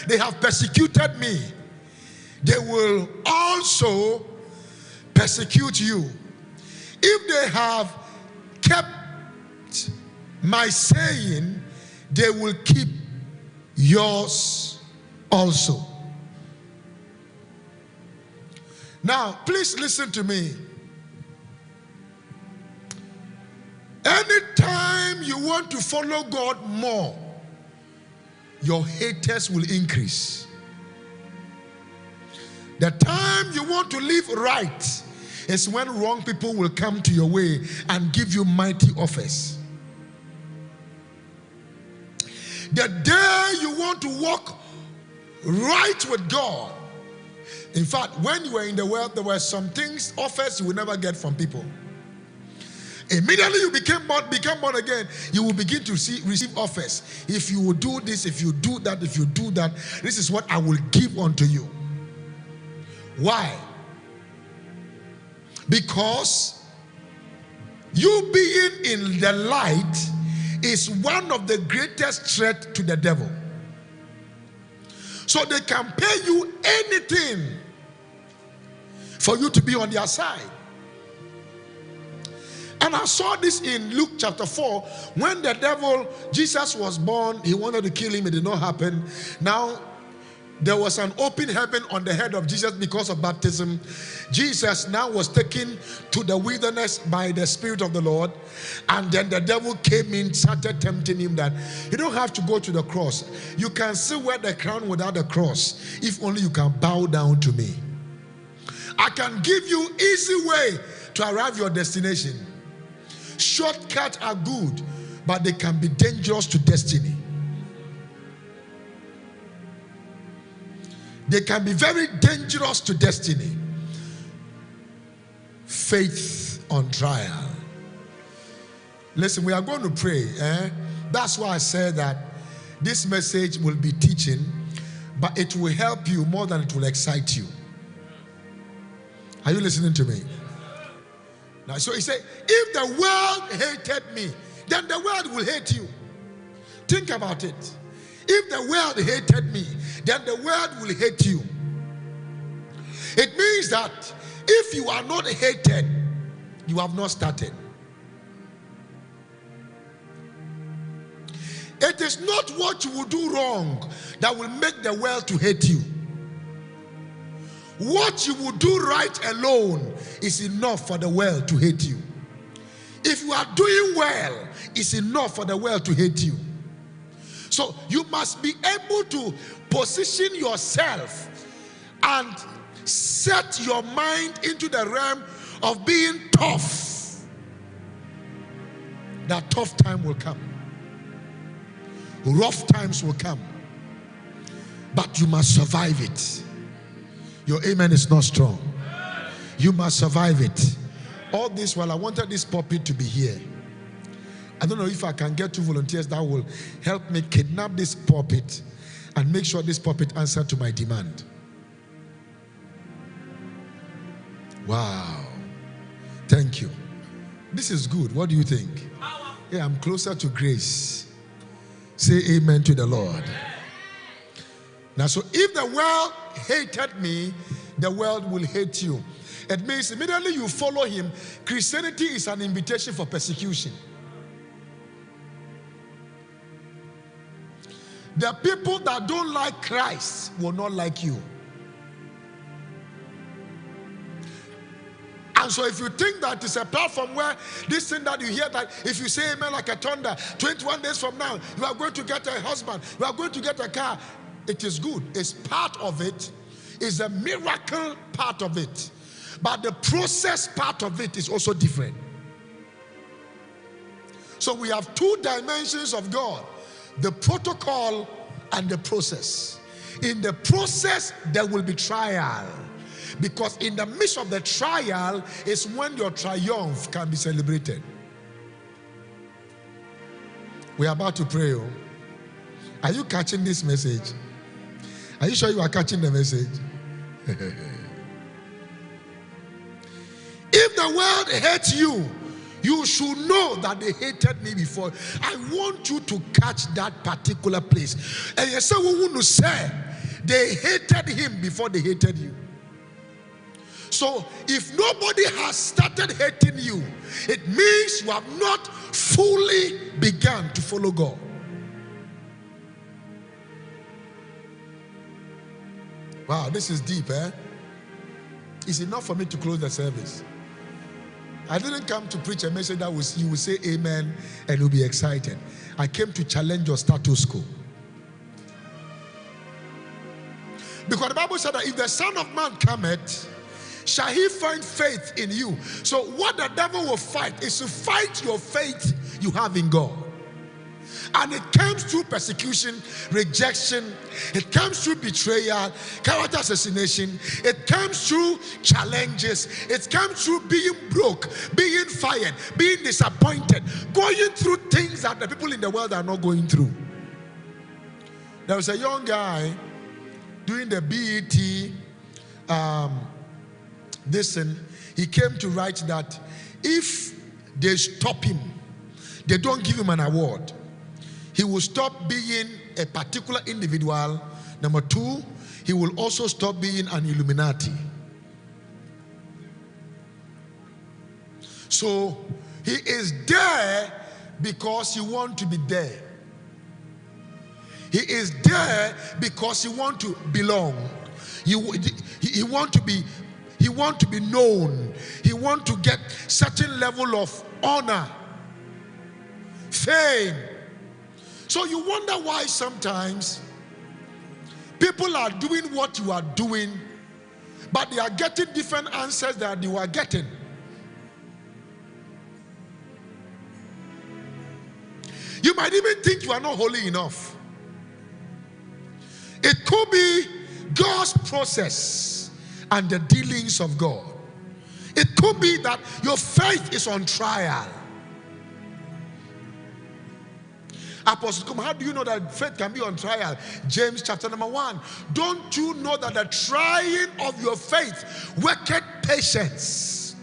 they have persecuted me, they will also persecute you. If they have kept my saying, they will keep yours also. Now, please listen to me. Anytime you want to follow God more, your haters will increase. The time you want to live right is when wrong people will come to your way and give you mighty offers. The day you want to walk right with God, in fact, when you were in the world, there were some things, offers you will never get from people. Immediately you become born again, you will begin to receive offers. If you will do this, if you do that, if you do that, this is what I will give unto you. Why? Because you being in the light is one of the greatest threats to the devil. So they can pay you anything for you to be on their side. And I saw this in Luke chapter 4, when the devil, Jesus was born, he wanted to kill him, it did not happen. Now, there was an open heaven on the head of Jesus because of baptism. Jesus now was taken to the wilderness by the Spirit of the Lord. And then the devil came in, started tempting him that you don't have to go to the cross. You can still wear the crown without the cross if only you can bow down to me. I can give you easy way to arrive at your destination. Shortcuts are good, but they can be dangerous to destiny. They can be very dangerous to destiny. Faith on trial. Listen, we are going to pray. That's why I said that this message will be teaching, but it will help you more than it will excite you. Are you listening to me? Now, so he said, if the world hated me, then the world will hate you. Think about it. If the world hated me, then the world will hate you. It means that if you are not hated, you have not started. It is not what you will do wrong that will make the world to hate you. What you will do right alone is enough for the world to hate you. If you are doing well, it's enough for the world to hate you. So you must be able to position yourself and set your mind into the realm of being tough. That tough time will come. Rough times will come. But you must survive it. Your amen is not strong. You must survive it. All this while I wanted this puppet to be here. I don't know if I can get 2 volunteers that will help me kidnap this puppet and make sure this puppet answers to my demand. Wow. Thank you. This is good. What do you think? Yeah, I'm closer to grace. Say amen to the Lord. Now, so if the world hated me, the world will hate you. It means immediately you follow him, Christianity is an invitation for persecution. The people that don't like Christ will not like you. And so if you think that it's a platform where this thing that you hear, that if you say amen like a thunder, 21 days from now, you are going to get a husband, you are going to get a car, it is good. It's part of it. It's a miracle part of it. But the process part of it is also different. So we have 2 dimensions of God. The protocol and the process. In the process, there will be trial. Because in the midst of the trial is when your triumph can be celebrated. We are about to pray. Are you catching this message? Are you sure you are catching the message? If the world hates you, you should know that they hated me before. I want you to catch that particular place. And you say, we want to say they hated him before they hated you. So if nobody has started hating you, it means you have not fully begun to follow God. Wow, this is deep, eh? It's enough for me to close the service. I didn't come to preach a message that you will say amen and you'll be excited. I came to challenge your status quo. Because the Bible said that if the Son of Man cometh, shall he find faith in you? So what the devil will fight is to fight your faith you have in God. And it comes through persecution, rejection. It comes through betrayal, character assassination. It comes through challenges. It comes through being broke, being fired, being disappointed, going through things that the people in the world are not going through. There was a young guy doing the BET he came to write that if they stop him, they don't give him an award, he will stop being a particular individual. Number two, he will also stop being an Illuminati. So he is there because he wants to be there. He is there because he wants to belong. He wants to be known. He wants to get certain level of honor, fame. So you wonder why sometimes people are doing what you are doing, but they are getting different answers that you are getting. You might even think you are not holy enough. It could be God's process and the dealings of God. It could be that your faith is on trial. Apostle Nkum, how do you know that faith can be on trial? James chapter number 1. Don't you know that the trying of your faith worketh patience?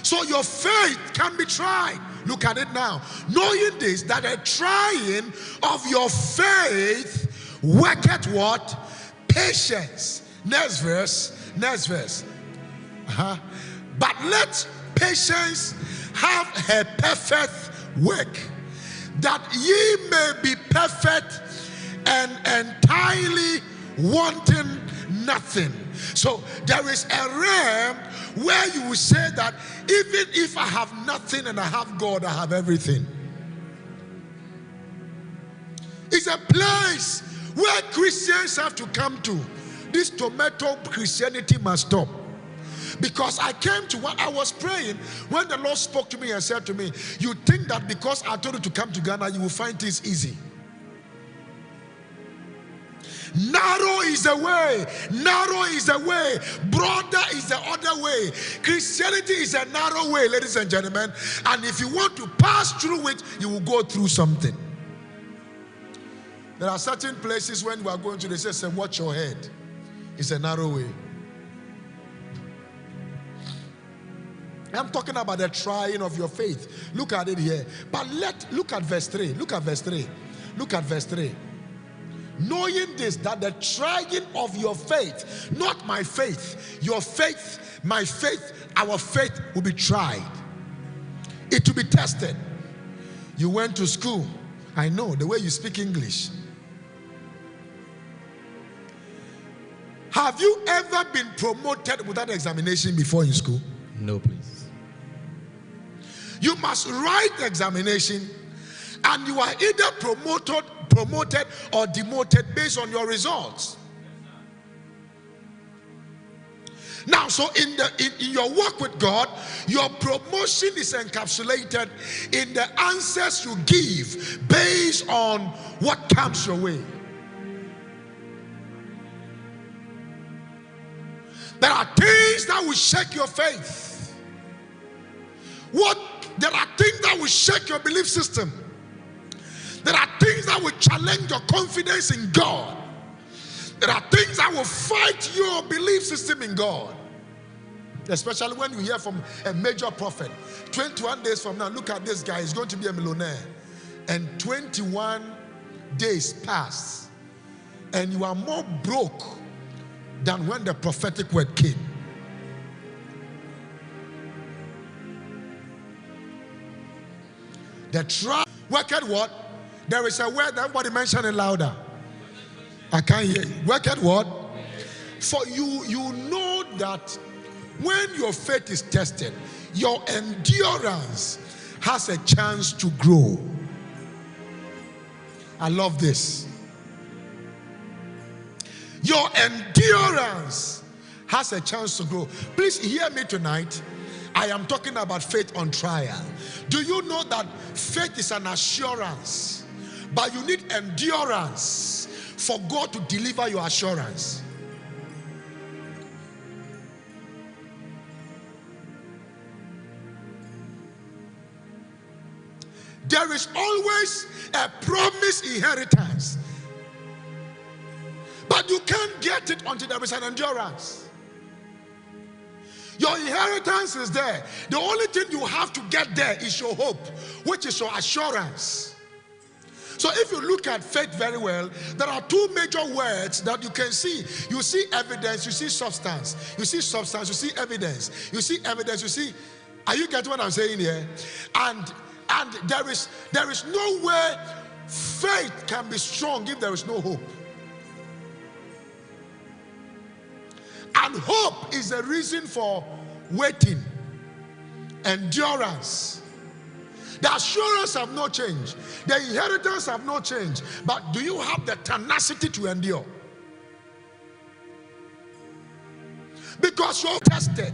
So your faith can be tried. Look at it now. Knowing this, that the trying of your faith worketh what? Patience. Next verse. But let patience have her perfect work, that ye may be perfect and entirely wanting nothing. So there is a realm where you will say that even if I have nothing and I have God, I have everything. It's a place where Christians have to come to. This tomato Christianity must stop. Because I came to what I was praying when the Lord spoke to me and said to me, you think that because I told you to come to Ghana, you will find things easy. Narrow is the way. Narrow is the way. Broader is the other way. Christianity is a narrow way, ladies and gentlemen. And if you want to pass through it, you will go through something. There are certain places when you are going to, they say, watch your head. It's a narrow way. I'm talking about the trying of your faith. Look at it here. But look at verse 3. Look at verse 3. Look at verse 3. Knowing this, that the trying of your faith, not my faith, your faith, my faith, our faith will be tried. It will be tested. You went to school. I know the way you speak English. Have you ever been promoted without examination before in school? No, please. You must write the examination, and you are either promoted or demoted based on your results. Now, so in your work with God, your promotion is encapsulated in the answers you give based on what comes your way. There are things that will shake your faith. There are things that will shake your belief system. There are things that will challenge your confidence in God. There are things that will fight your belief system in God. Especially when you hear from a major prophet. 21 days from now, look at this guy, he's going to be a millionaire. And 21 days pass, and you are more broke than when the prophetic word came. The trial worked what? There is a word, everybody mention it louder. I can't hear you. Worked what? For you know that when your faith is tested, your endurance has a chance to grow. I love this. Your endurance has a chance to grow. Please hear me tonight. I am talking about faith on trial. Do you know that faith is an assurance, but you need endurance for God to deliver your assurance? There is always a promised inheritance, but you can't get it until there is an endurance. Your inheritance is there. The only thing you have to get there is your hope, which is your assurance. So if you look at faith very well, there are two major words that you can see. You see evidence, you see substance. You see substance, you see evidence. You see evidence, you see. Are you getting what I'm saying here? And there is no way faith can be strong if there is no hope. And hope is the reason for waiting, endurance. The assurance have not changed. The inheritance have not changed. But do you have the tenacity to endure? Because you're tested.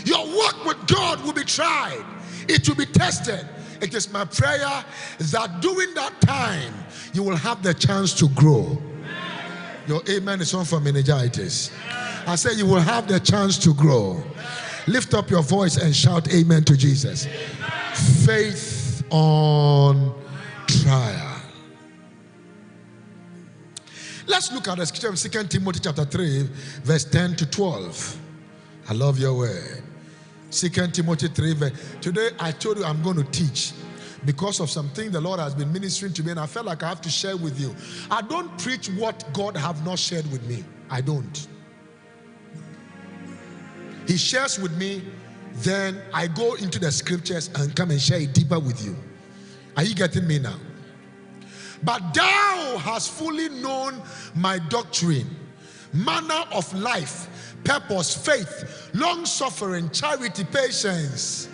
Your work with God will be tried. It will be tested. It is my prayer that during that time, you will have the chance to grow. Your amen is on for meningitis. I say you will have the chance to grow. Lift up your voice and shout amen to Jesus. Faith on trial. Let's look at the scripture of 2 Timothy chapter 3, verse 10 to 12. I love your word. 2 Timothy 3. Today I told you I'm going to teach because of something the Lord has been ministering to me, and I felt like I have to share with you. I don't preach what God have not shared with me. I don't. He shares with me, then I go into the scriptures and come and share it deeper with you. Are you getting me now? But thou hast fully known my doctrine, manner of life, purpose, faith, long suffering, charity, patience.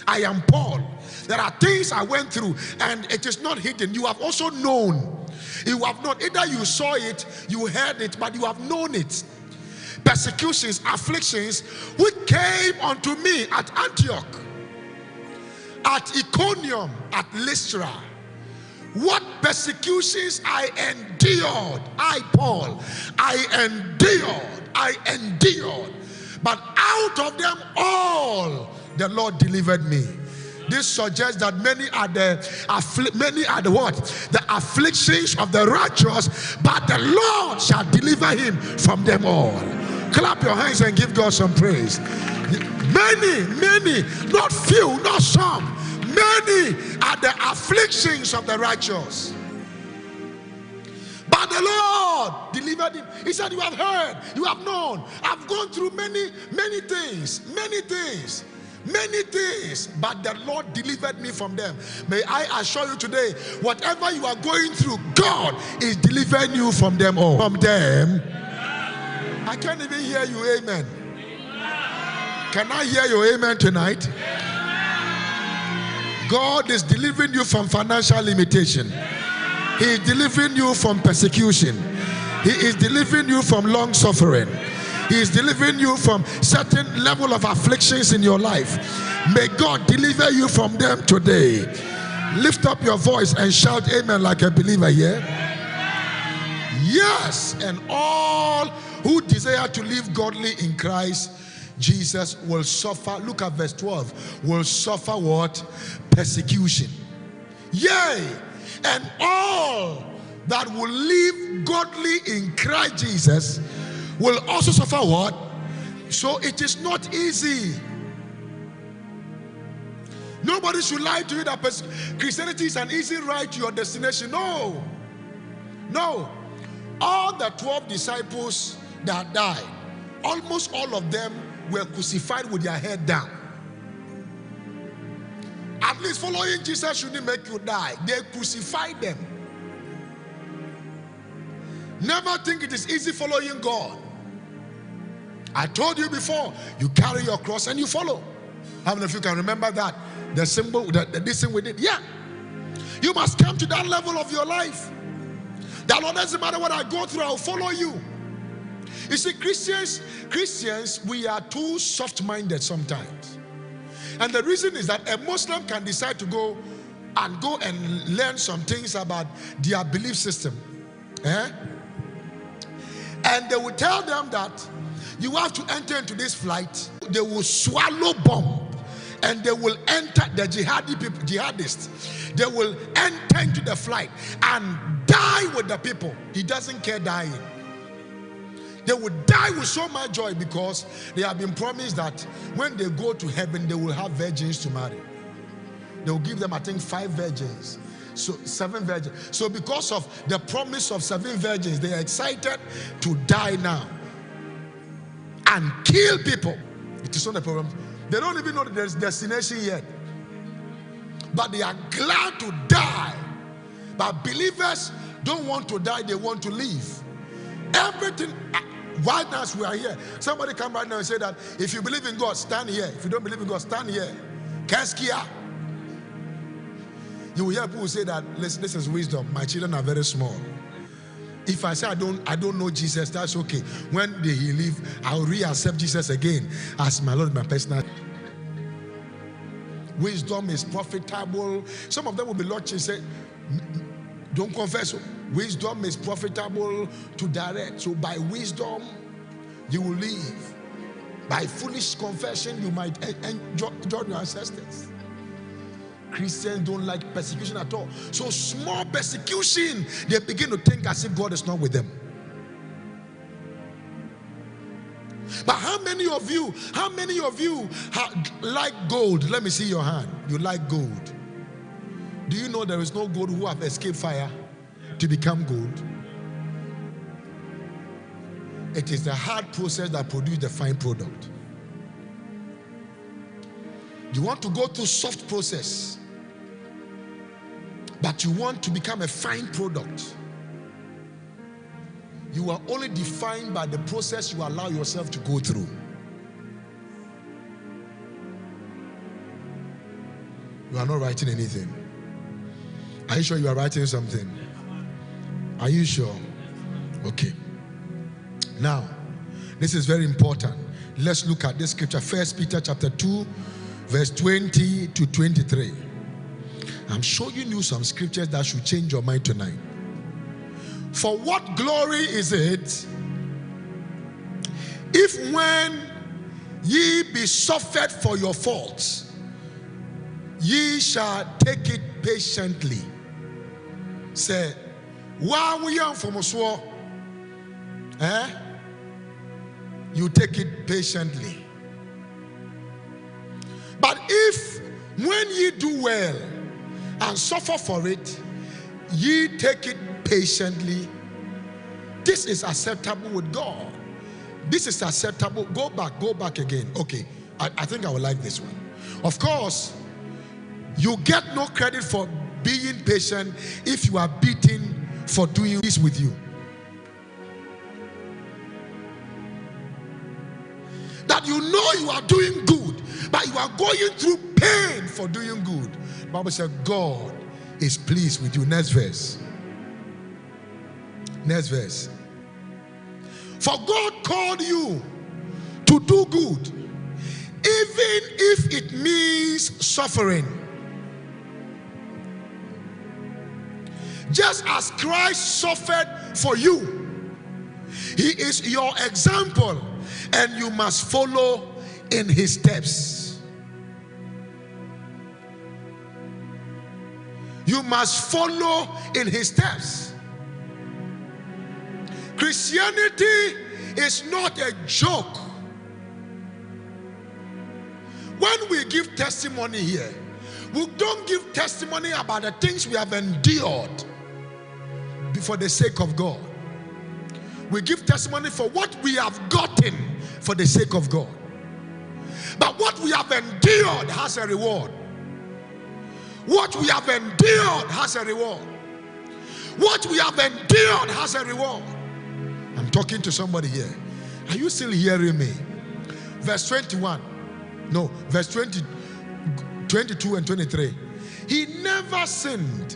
I am Paul. There are things I went through, and it is not hidden. You have also known. You have known. Either you saw it, you heard it, but you have known it. Persecutions, afflictions, which came unto me at Antioch, at Iconium, at Lystra. What persecutions I endured, I Paul, I endured, but out of them all the Lord delivered me. This suggests that many are the afflictions of the righteous, but the Lord shall deliver him from them all. Clap your hands and give God some praise. Many, not few, not some. Many are the afflictions of the righteous, but the Lord delivered him. He said, you have heard, you have known, I've gone through many things, but the Lord delivered me from them. May I assure you today, whatever you are going through, God is delivering you from them all. From them. I can't even hear you, amen. Can I hear your amen tonight? God is delivering you from financial limitation. He is delivering you from persecution. He is delivering you from long suffering. He is delivering you from certain level of afflictions in your life. May God deliver you from them today. Lift up your voice and shout amen like a believer here. Yes, and all who desire to live godly in Christ Jesus will suffer. Look at verse 12. Will suffer what? Persecution. Yea, and all that will live godly in Christ Jesus will also suffer what? So it is not easy. Nobody should lie to you that Christianity is an easy ride to your destination. No. No. All the 12 disciples that died, almost all of them were crucified with their head down. At least following Jesus shouldn't make you die. They crucified them. Never think it is easy following God. I told you before, you carry your cross and you follow. How many of you can remember that? The symbol, this thing we did. Yeah. You must come to that level of your life. That Lord, doesn't matter what I go through, I'll follow you. You see, Christians, we are too soft-minded sometimes. And the reason is that a Muslim can decide to go and learn some things about their belief system. And they will tell them that you have to enter into this flight. They will swallow bomb and they will enter the jihadists. They will enter into the flight and die with the people. He doesn't care dying. They will die with so much joy because they have been promised that when they go to heaven, they will have virgins to marry. They will give them, I think, 5 virgins. So 7 virgins. So because of the promise of 7 virgins, they are excited to die now and kill people. It is not a problem. They don't even know there's destination yet, but they are glad to die. But believers don't want to die, they want to live. Everything. Why now we are here? Somebody come right now and say that if you believe in God, stand here. If you don't believe in God, stand here. Kaskia. You will hear people say that this is wisdom. My children are very small. If I say I don't know Jesus, that's okay. When they leave, I'll reaccept Jesus again as my Lord, my personal. Wisdom is profitable. Some of them will be lodged and say, don't confess. Wisdom is profitable to direct. So by wisdom, you will live. By foolish confession, you might join your ancestors. Christians don't like persecution at all. So small persecution, they begin to think as if God is not with them. But how many of you like gold? Let me see your hand. You like gold. Do you know there is no gold who have escaped fire to become gold? It is the hard process that produces the fine product. You want to go through soft process, but you want to become a fine product. You are only defined by the process you allow yourself to go through. You are not writing anything. Are you sure you are writing something? Are you sure? Okay. Now, this is very important. Let's look at this scripture. 1 Peter chapter 2, verse 20 to 23. I'm showing you some scriptures that should change your mind tonight. For what glory is it if when ye be suffered for your faults, ye shall take it patiently? Say, why we are from us? You take it patiently. But if when ye do well and suffer for it, ye take it patiently, this is acceptable with God. This is acceptable. Go back again. Okay, I think I would like this one. Of course, you get no credit for being patient if you are beaten for doing this with you. That you know you are doing good, but you are going through pain for doing good. The Bible says God is pleased with you. Next verse. Next verse. For God called you to do good, even if it means suffering. Just as Christ suffered for you, he is your example, and you must follow in his steps. You must follow in his steps. Christianity is not a joke. When we give testimony here, we don't give testimony about the things we have endured for the sake of God. We give testimony for what we have gotten for the sake of God. But what we have endured has a reward. What we have endured has a reward. What we have endured has a reward. I'm talking to somebody here. Are you still hearing me? Verse 21. No, verse 20, 22 and 23. He never sinned,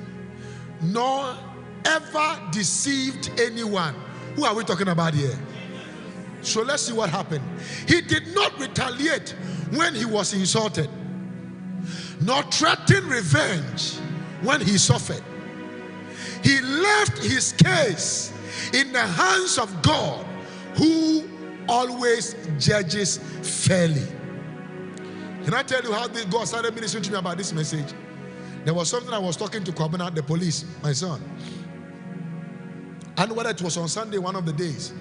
nor ever deceived anyone. Who are we talking about here? So let's see what happened. He did not retaliate when he was insulted, nor threaten revenge when he suffered. He left his case in the hands of God, who always judges fairly. Can I tell you how God started ministering to me about this message? There was something I was talking to Kwabena, the police, my son. And whether it was on Sunday, one of the days.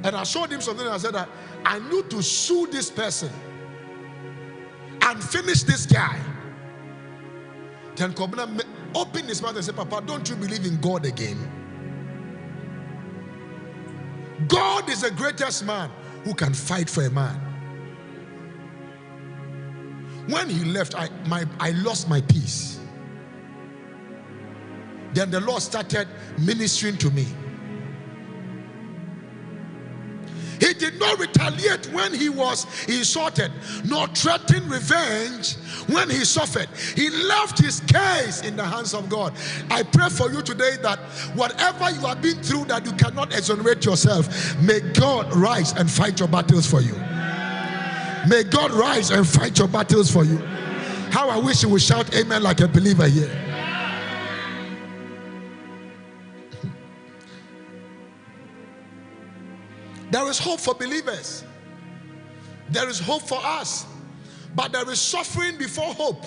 And I showed him something and I said that I need to sue this person and finish this guy. Then Kwabena opened his mouth and said, Papa, don't you believe in God again? God is the greatest man who can fight for a man. When he left, I lost my peace. Then the Lord started ministering to me. He did not retaliate when he was insulted, nor threaten revenge when he suffered. He left his case in the hands of God. I pray for you today that whatever you have been through that you cannot exonerate yourself, may God rise and fight your battles for you. May God rise and fight your battles for you. How I wish you would shout amen like a believer here. There is hope for believers. There is hope for us. But there is suffering before hope.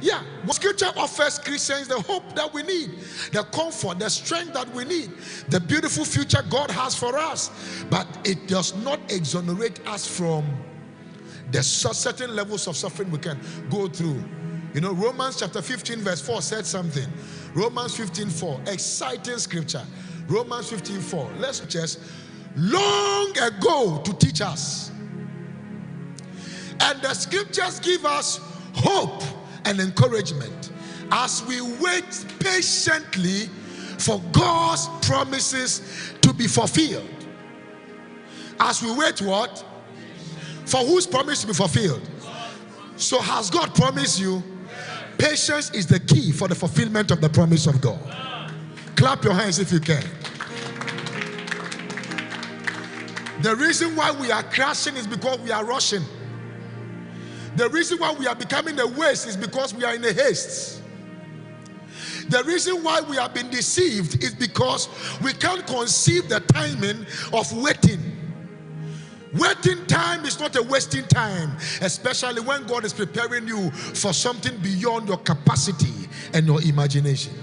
Yeah, Scripture offers Christians the hope that we need, the comfort, the strength that we need, the beautiful future God has for us. But it does not exonerate us from the certain levels of suffering we can go through. You know, Romans chapter 15 verse 4 said something. Romans 15:4, exciting scripture. Romans 15:4. Let's just long ago to teach us. And the scriptures give us hope and encouragement as we wait patiently for God's promises to be fulfilled. As we wait what? For whose promise to be fulfilled? So has God promised you? Patience is the key for the fulfillment of the promise of God. Clap your hands if you can. The reason why we are crashing is because we are rushing. The reason why we are becoming a waste is because we are in a haste. The reason why we have been deceived is because we can't conceive the timing of waiting. Waiting time is not a wasting time, especially when God is preparing you for something beyond your capacity and your imagination.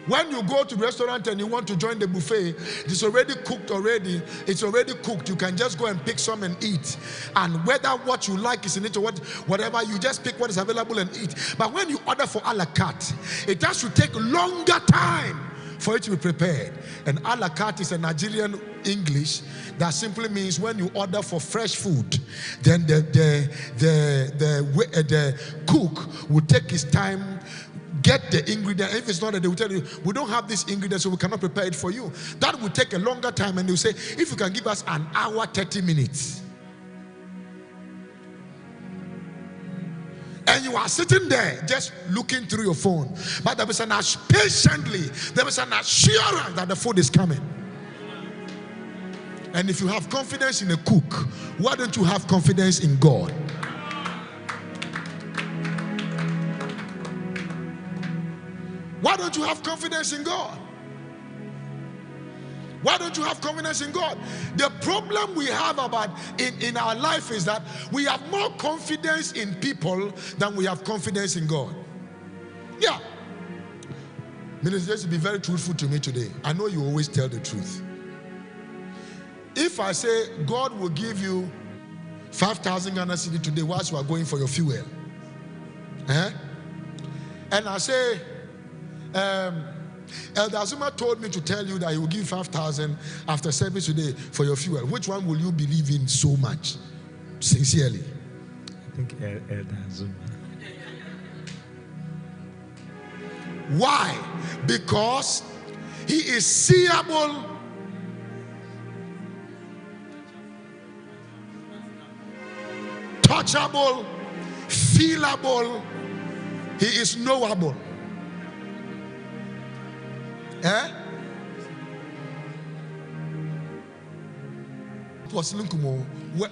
When you go to the restaurant and you want to join the buffet, it's already cooked already. It's already cooked. You can just go and pick some and eat. And whether what you like is in it or whatever, you just pick what is available and eat. But when you order for a la carte, it has to take longer time for it to be prepared. And a la carte is a Nigerian English that simply means when you order for fresh food, then the cook will take his time, get the ingredient. If it's not that, they will tell you, we don't have this ingredient, so we cannot prepare it for you. That will take a longer time, and they'll say, if you can give us an hour, 30 minutes. And you are sitting there just looking through your phone. But there is an patiently, there is an assurance that the food is coming. And if you have confidence in a cook, why don't you have confidence in God? Why don't you have confidence in God? Why don't you have confidence in God? The problem we have in our life is that we have more confidence in people than we have confidence in God. Yeah, Minister, just be very truthful to me today. I know you always tell the truth. If I say God will give you 5,000 Ghana cedi today whilst you are going for your fuel, and I say, Elder Zuma told me to tell you that he will give 5,000 after service today for your fuel, which one will you believe in so much? Sincerely. I think Elder Zuma. Why? Because he is seeable, touchable, feelable, he is knowable.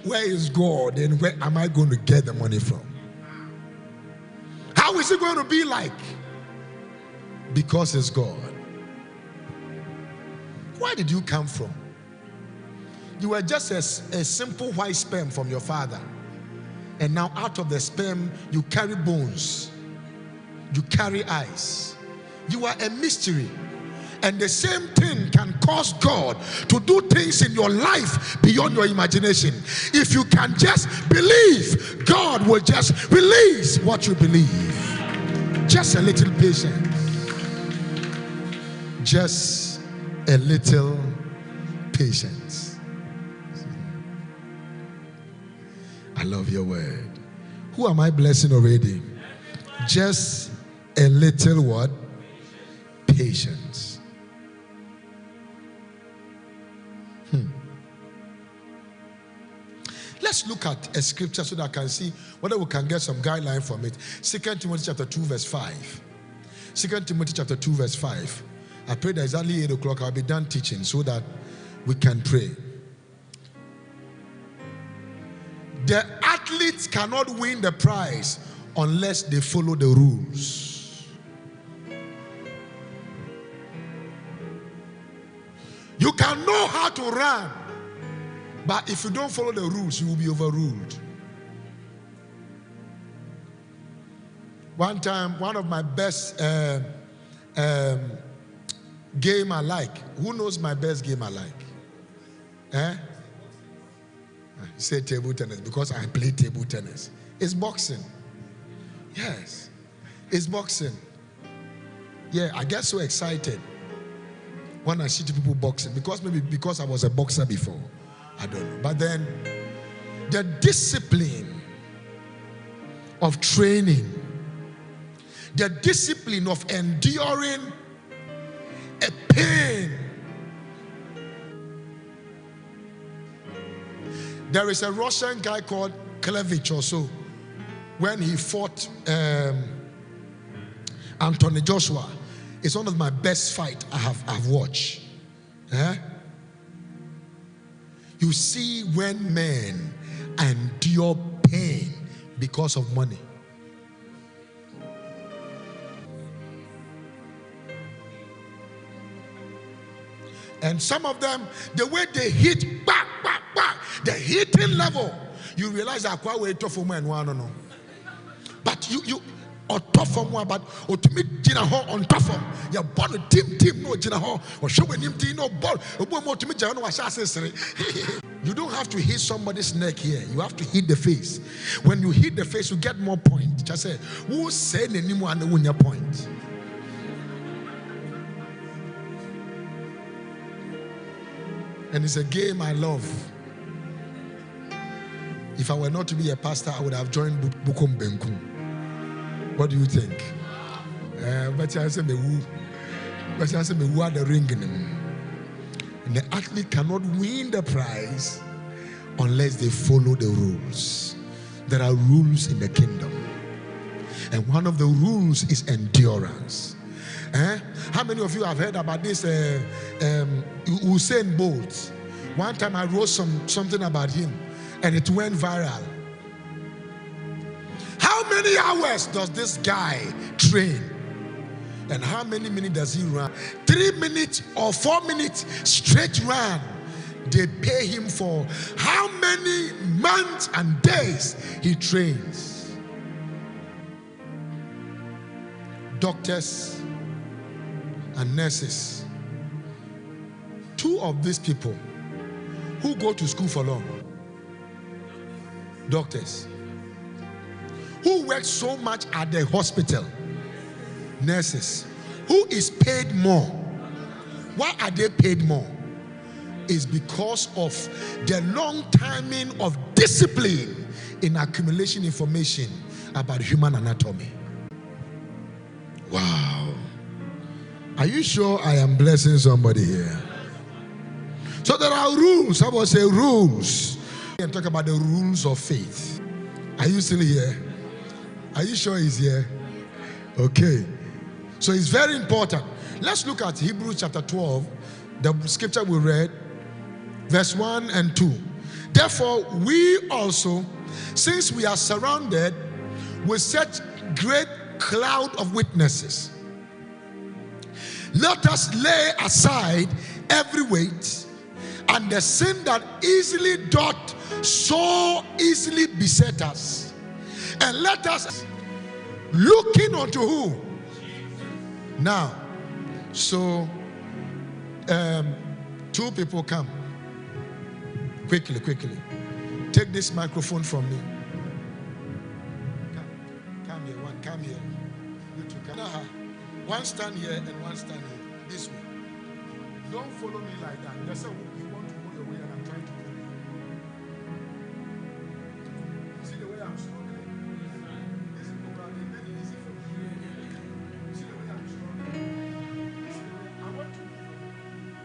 Where is God and where am I going to get the money from? How is it going to be like? Because it's God. Where did you come from? You were just a simple white sperm from your father. And now out of the sperm, you carry bones. You carry eyes. You are a mystery. And the same thing can cause God to do things in your life beyond your imagination. If you can just believe, God will just release what you believe. Just a little patience. Just a little patience. I love your word. Who am I blessing already? Just a little what? Patience. Let's look at a scripture so that I can see whether we can get some guideline from it. 2 Timothy chapter 2 verse 5. 2 Timothy chapter 2 verse 5. I pray that exactly 8 o'clock I'll be done teaching so that we can pray. The athletes cannot win the prize unless they follow the rules. You can know how to run, but if you don't follow the rules, you will be overruled. One time, one of my best game I like. Who knows my best game I like? You say table tennis because I play table tennis. It's boxing. Yes, it's boxing. Yeah, I get so excited when I see people boxing because I was a boxer before. I don't know. But then the discipline of training, the discipline of enduring a pain. There is a Russian guy called Klevich also. When he fought Anthony Joshua, it's one of my best fights I've watched. You see when men endure pain because of money. And some of them, the way they hit back, the hitting level, you realize that quite way tough for me and one no. But you or tough for more, but or to me Gina Hall on tough for your body team no Gina Hall or showing him no ball or to me Jano was. You don't have to hit somebody's neck here. You have to hit the face. When you hit the face, you get more points. Just say, who said anymore and win your point? And it's a game I love. If I were not to be a pastor, I would have joined Emmanuel Nkum. What do you think? But I say me who are the ring in him. And the athlete cannot win the prize unless they follow the rules. There are rules in the kingdom. And one of the rules is endurance. How many of you have heard about this Usain Bolt? One time I wrote something about him and it went viral. How many hours does this guy train? And how many minutes does he run? 3 minutes or 4 minutes straight run. They pay him for how many months and days he trains. Doctors and nurses. Two of these people who go to school for long, doctors. Who work so much at the hospital, nurses. Who is paid more? Why are they paid more? Is because of the long timing of discipline in accumulation information about human anatomy. Wow. Are you sure I am blessing somebody here? So there are rules. I will say rules. And talk about the rules of faith. Are you still here? Are you sure he's here? Okay. So it's very important. Let's look at Hebrews chapter 12, the scripture we read, verse 1 and 2. Therefore, we also, since we are surrounded with such great cloud of witnesses, let us lay aside every weight and the sin that easily doth so easily beset us, and let us looking unto who? Now, so two people come. Quickly. Take this microphone from me. Come here, one, come here. You two come. One stand here and one stand here. This way. Don't follow me like that. That's how you want to go your way and I'm trying to go. See the way I'm struggling? This is probably very easy for me. See the way I'm struggling?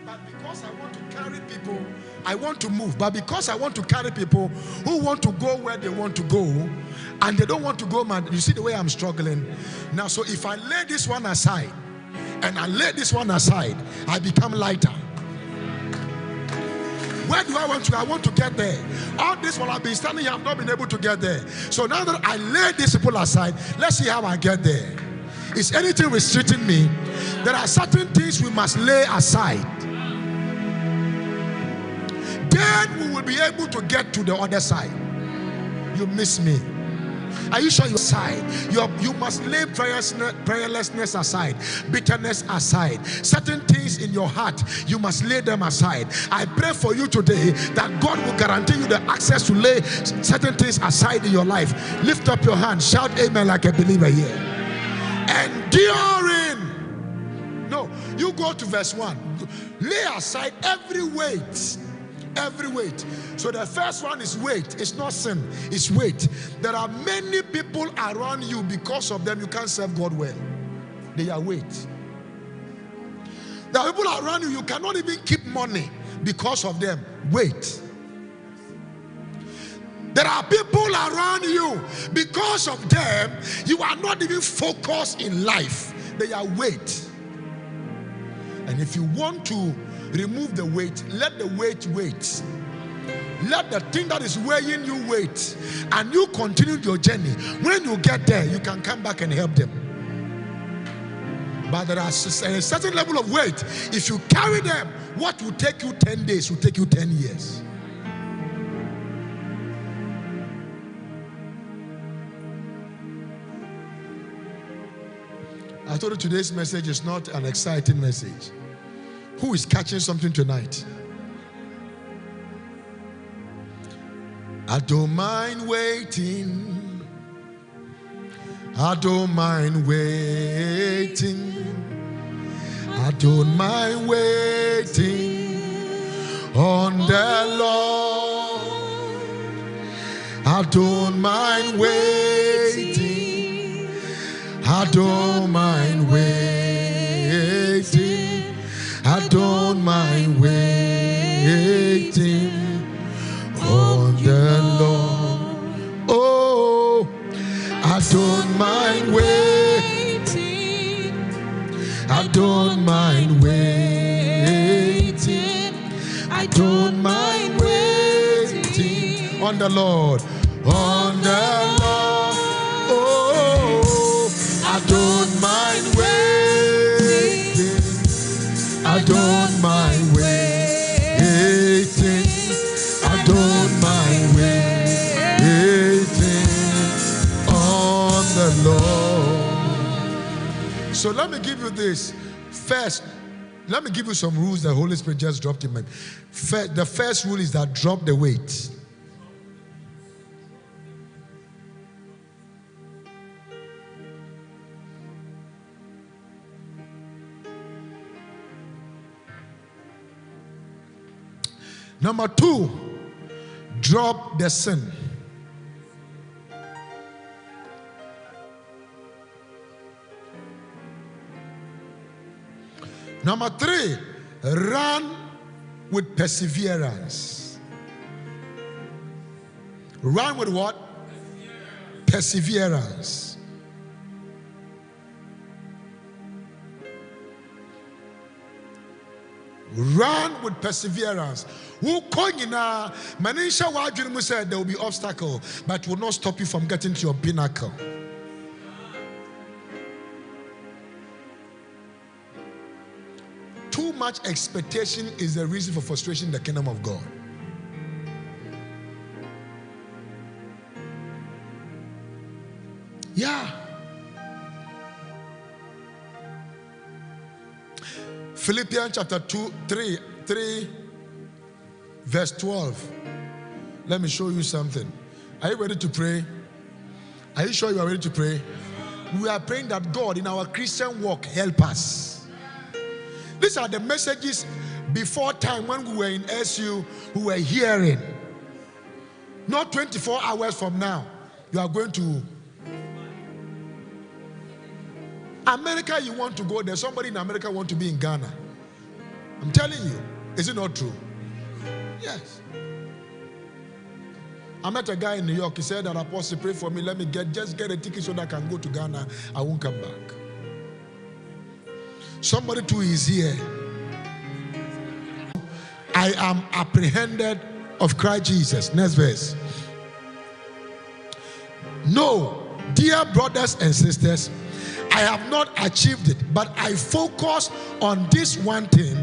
But because I want to carry people, I want to move. But because I want to carry people who want to go where they want to go, and they don't want to go, man, you see the way I'm struggling? Now, so if I lay this one aside, and I lay this one aside, I become lighter. Where do I want to? I want to get there. All this while I've been standing here, I've not been able to get there. So now that I lay these people aside, let's see how I get there. Is anything restricting me? There are certain things we must lay aside. Then we will be able to get to the other side. You miss me. Are you sure you're aside? You must lay prayerlessness aside, bitterness aside. Certain things in your heart, you must lay them aside. I pray for you today that God will guarantee you the access to lay certain things aside in your life. Lift up your hand, shout amen like a believer here. Enduring. No, you go to verse 1. Lay aside every weight. Every weight. So the first one is weight. It's not sin, it's weight. There are many people around you, because of them you can't serve God well. They are weight. There are people around you, you cannot even keep money because of them. Weight. There are people around you, because of them you are not even focused in life. They are weight. And if you want to remove the weight, let the weight wait. Let the thing that is weighing you wait, and you continue your journey. When you get there, you can come back and help them. But there is a certain level of weight. If you carry them, what will take you 10 days will take you 10 years. I told you today's message is not an exciting message. Who is catching something tonight? I don't mind waiting. I don't mind waiting. I don't mind waiting on the Lord. I don't mind waiting. I don't mind waiting. I don't mind waiting on the Lord. Oh, I don't mind waiting. I don't mind waiting. I don't mind waiting on the Lord. On the Lord. Oh, I don't mind waiting. I don't mind waiting. I don't mind waiting on the Lord. So let me give you this. First, let me give you some rules the Holy Spirit just dropped in me. The first rule is that drop the weight. Number 2, drop the sin. Number 3, run with perseverance. Run with what? Perseverance. Run with perseverance. Who Kongina Manisha Wajirimu said there will be obstacle, but will not stop you from getting to your pinnacle. Too much expectation is the reason for frustration in the kingdom of God. Yeah. Philippians chapter 3 verse 12. Let me show you something. Are you ready to pray? Are you sure you are ready to pray? We are praying that God in our Christian walk help us. These are the messages before time when we were in SU, we were hearing. Not 24 hours from now, you are going to America. You want to go there. Somebody in America want to be in Ghana. I'm telling you. Is it not true? Yes. I met a guy in New York. He said that, Apostle, pray for me. Let me just get a ticket so that I can go to Ghana. I won't come back. Somebody too is here. I am apprehended of Christ Jesus. Next verse. No, dear brothers and sisters, I have not achieved it, but I focus on this one thing,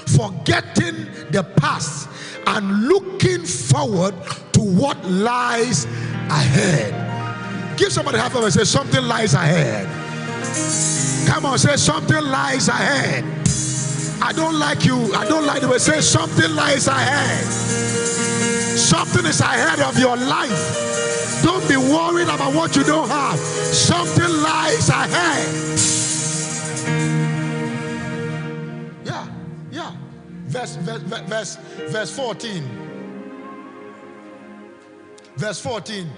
forgetting the past and looking forward to what lies ahead. Give somebody half of it and say, something lies ahead. Come on, say, something lies ahead. I don't like you. I don't like the way. Say, something lies ahead. Something is ahead of your life. Don't be worried about what you don't have. Something lies ahead. Yeah. Verse 14. Verse 14.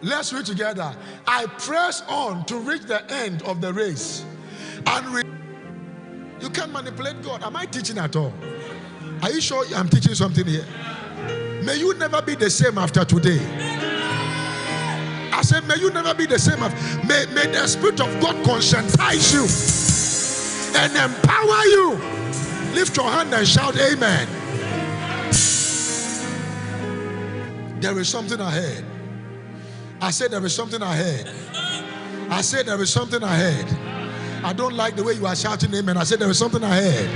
Let's read together. I press on to reach the end of the race. And you can't manipulate God. Am I teaching at all? Are you sure I'm teaching something here? May you never be the same after today. I said, may you never be the same. May the Spirit of God conscientize you and empower you. Lift your hand and shout, amen. There is something ahead. I said there is something ahead. I said there is something ahead. I don't like the way you are shouting amen. I said there is something ahead.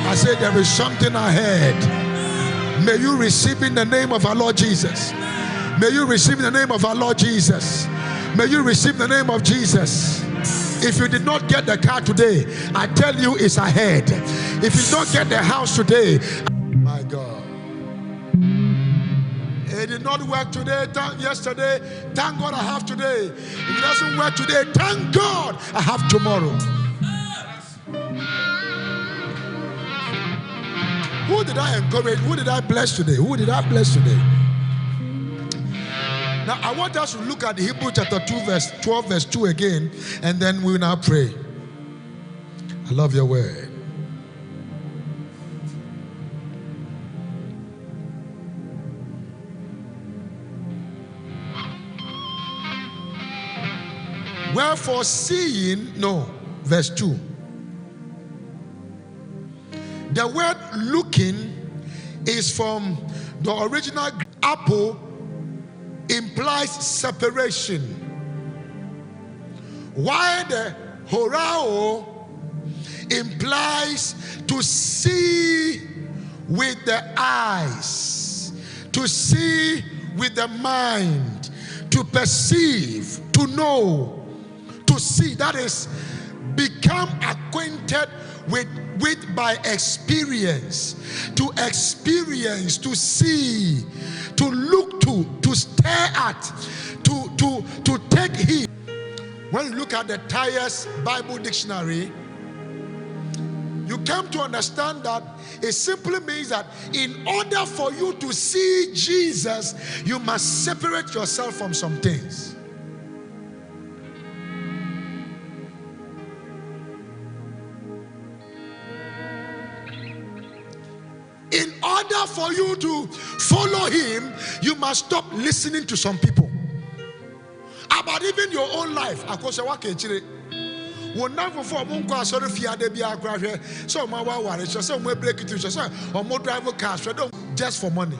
I said there is something ahead. May you receive in the name of our Lord Jesus. May you receive in the name of our Lord Jesus. May you receive in the name of Jesus. If you did not get the car today, I tell you it's ahead. If you don't get the house today, my God. It did not work today, yesterday. Thank God I have today. If it doesn't work today, thank God I have tomorrow. Who did I encourage? Who did I bless today? Who did I bless today? Now, I want us to look at Hebrews chapter 2, verse 12, verse 2 again, and then we will now pray. I love your word. Wherefore, verse 2. The word looking is from the original apple, implies separation, while the horao implies to see with the eyes, to see with the mind, to perceive, to know, to see. That is, become become acquainted with by experience, to experience, to see, to look to stare at, to take heed. When you look at the Tyers Bible Dictionary, you come to understand that it simply means that in order for you to see Jesus, you must separate yourself from some things. In order for you to follow him, you must stop listening to some people about even your own life. Just for money.